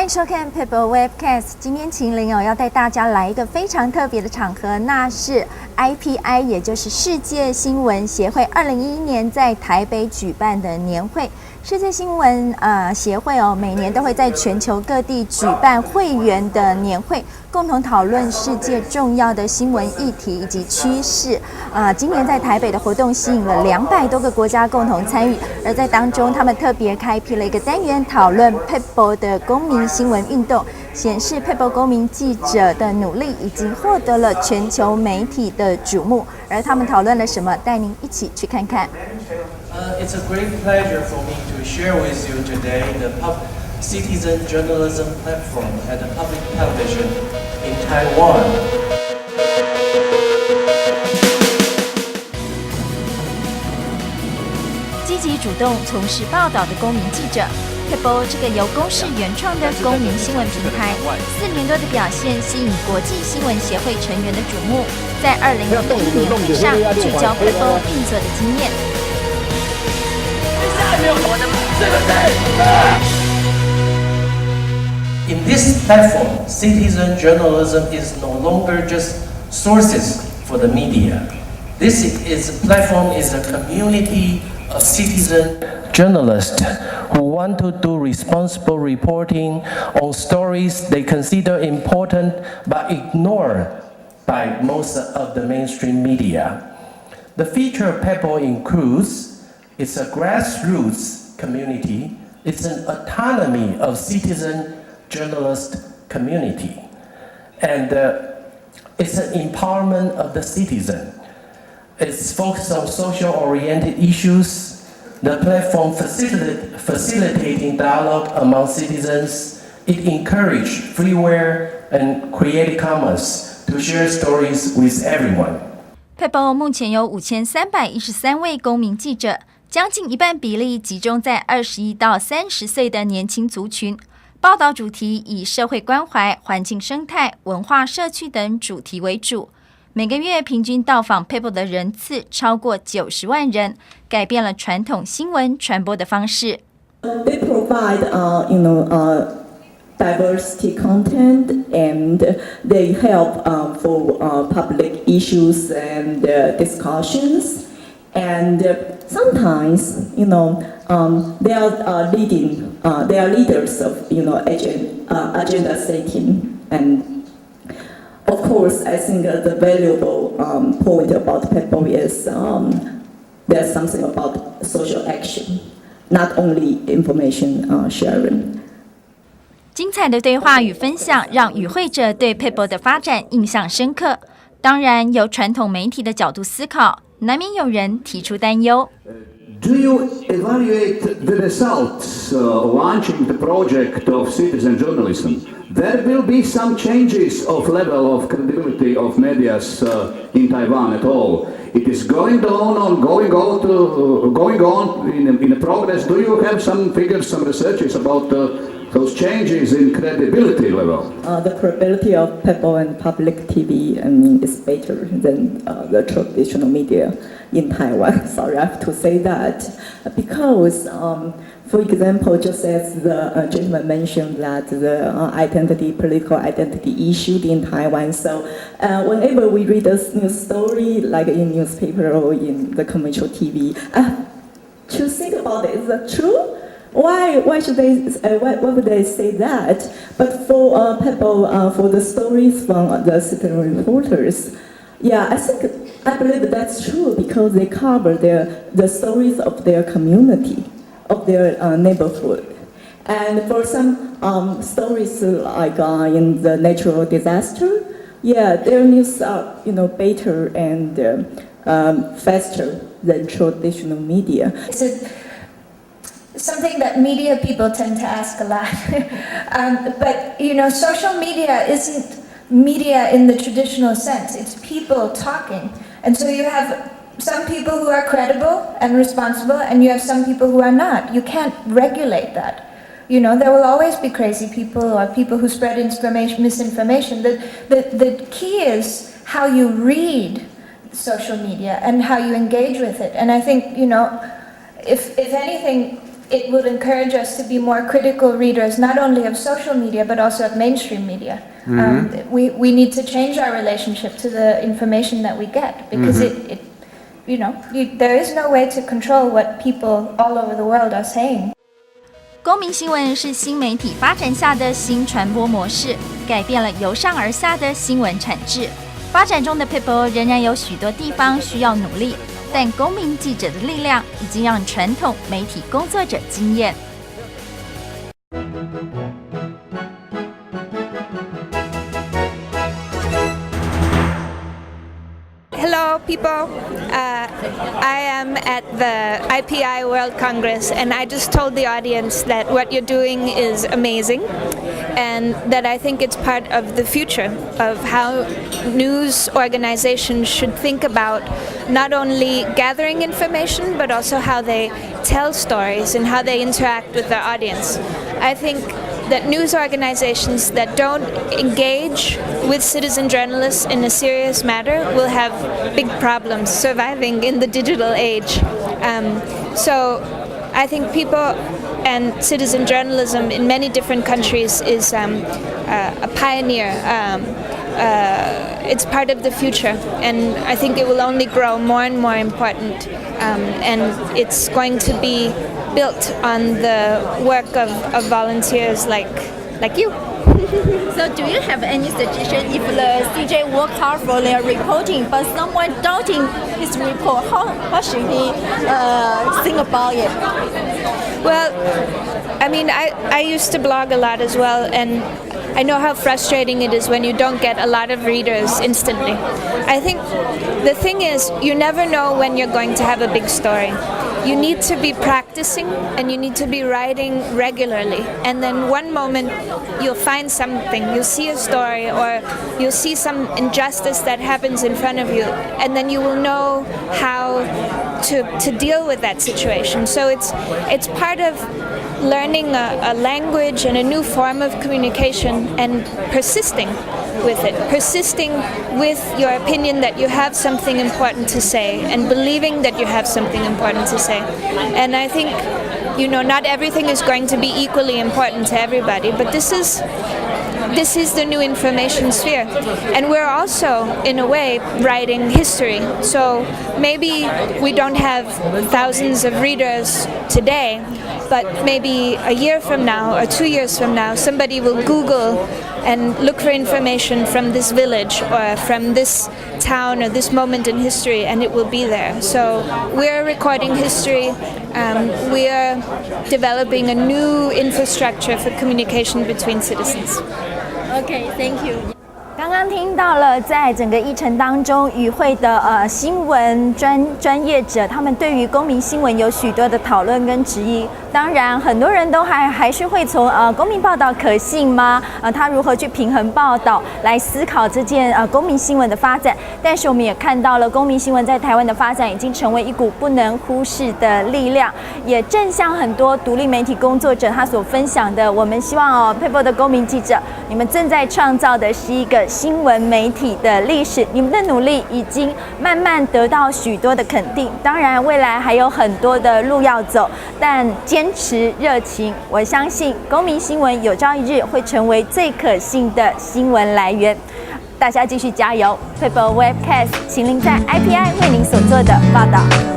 迎收看 PeoPo Webcast。今天秦林要带大家来一个非常特别的场合，那是 IPI， 也就是世界新闻协会2011年在台北举办的年会。世界新闻协会每年都会在全球各地举办会员的年会，共同讨论世界重要的新闻议题以及趋势。今年在台北的活动吸引了200多个国家共同参与，而在当中，他们特别开辟了一个单元，讨论 PeoPo 的公民新闻运动，显示 PeoPo 公民记者的努力已经获得了全球媒体的瞩目。而他们讨论了什么？带您一起去看看。It's a great pleasure for me to share with you today the citizen journalism platform at the public television in Taiwan. 积极主动从事报道的公民记者 PeoPo 这个由公视原创的公民新闻平台，4年多的表现吸引国际新闻协会成员的瞩目，在2011年会上聚焦 PeoPo运作的经验。In this platform, citizen journalism is no longer just sources for the media. Platform is a community of citizen journalists who want to do responsible reporting on stories they consider important but ignored by most of the mainstream media. The feature of PeoPo includes it's a grassroots community. It's an autonomy of citizen journalist community. And it's an empowerment of the citizen. It's focused on social-oriented issues. The platform facilitating dialogue among citizens. It encourages freeware and creative commerce to share stories with everyone. PeoPo 目前有5313位公民记者，将近一半比例集中在21到30岁的年轻族群。报道主题以社会关怀、环境生态、文化社区等主题为主。每个月平均到访 PeoPo 的人次超过90万人，改变了传统新闻传播的方式。They provide, diversity content, and they help for public issues and discussions. And sometimes, they are they are leaders of, agenda setting. And of course, I think the valuable point about PeoPo is there's something about social action, not only information sharing. 精彩的对话与分享，让与会者对 PeoPo 的发展印象深刻。当然，由传统媒体的角度思考，难免有人提出担忧。Do you evaluate the results launching the project of citizen journalism? There will be some changes of level of credibility of medias in Taiwan at all. It is going on in the progress. Do you have some figures, some researches about those changes in credibility level? The credibility of PeoPo and public TV, is better than the traditional media in Taiwan. Sorry, I have to say that because, for example, just as the gentleman mentioned that the political identity issue in Taiwan. So whenever we read a news story, like in newspaper or in the commercial TV, to think about it, is that true? Why should they? Why would they say that? But for PeoPo, for the stories from the citizen reporters, yeah, I believe that's true because they cover the stories of their community, of their neighborhood, and for some stories like in the natural disaster, yeah, their news are better and faster than traditional media. Something that media people tend to ask a lot. But, social media isn't media in the traditional sense. It's people talking. And so you have some people who are credible and responsible, and you have some people who are not. You can't regulate that. There will always be crazy people or people who spread misinformation. The key is how you read social media and how you engage with it. And I think, if anything, it would encourage us to be more critical readers, not only of social media, but also of mainstream media. We need to change our relationship to the information that we get, because there is no way to control what people all over the world are saying. 公民新闻是新媒体发展下的新传播模式，改变了由上而下的新闻产制。发展中的 PeoPo 仍然有许多地方需要努力，但公民记者的力量已经让传统媒体工作者惊艳。Hello, people. I am at the IPI World Congress, and I just told the audience that what you're doing is amazing, and that I think it's part of the future of how news organizations should think about not only gathering information, but also how they tell stories and how they interact with their audience. I think that news organizations that don't engage with citizen journalists in a serious manner will have big problems surviving in the digital age. So I think PeoPo and citizen journalism in many different countries is a pioneer. It's part of the future, and I think it will only grow more and more important, and it's going to be built on the work of volunteers like you. So do you have any suggestion if the CJ work hard for their reporting, but someone doubting his report, how should he think about it? Well, I mean, I used to blog a lot as well, and I know how frustrating it is when you don't get a lot of readers instantly. I think the thing is, you never know when you're going to have a big story. You need to be practicing, and you need to be writing regularly, and then one moment you'll find something, you'll see a story, or you'll see some injustice that happens in front of you, and then you will know how to deal with that situation. So it's part of learning a language and a new form of communication, and persisting with it, persisting with your opinion that you have something important to say, and believing that you have something important to say. And I think, not everything is going to be equally important to everybody, but this is the new information sphere. And we're also, in a way, writing history. So maybe we don't have thousands of readers today, but maybe a year from now or 2 years from now, somebody will Google and look for information from this village or from this town or this moment in history, and it will be there. So we're recording history. We are developing a new infrastructure for communication between citizens. Okay, thank you. 刚刚听到了，在整个议程当中，与会的新闻专业者，他们对于公民新闻有许多的讨论跟质疑。当然，很多人都还是会从公民报道可信吗？他如何去平衡报道来思考这件公民新闻的发展？但是我们也看到了，公民新闻在台湾的发展已经成为一股不能忽视的力量。也正像很多独立媒体工作者他所分享的，我们希望PeoPo的公民记者，你们正在创造的是一个新闻媒体的历史，你们的努力已经慢慢得到许多的肯定。当然，未来还有很多的路要走，但坚持热情，我相信公民新闻有朝一日会成为最可信的新闻来源。大家继续加油！PeoPo Webcast 秦林在 IPI 为您所做的报道。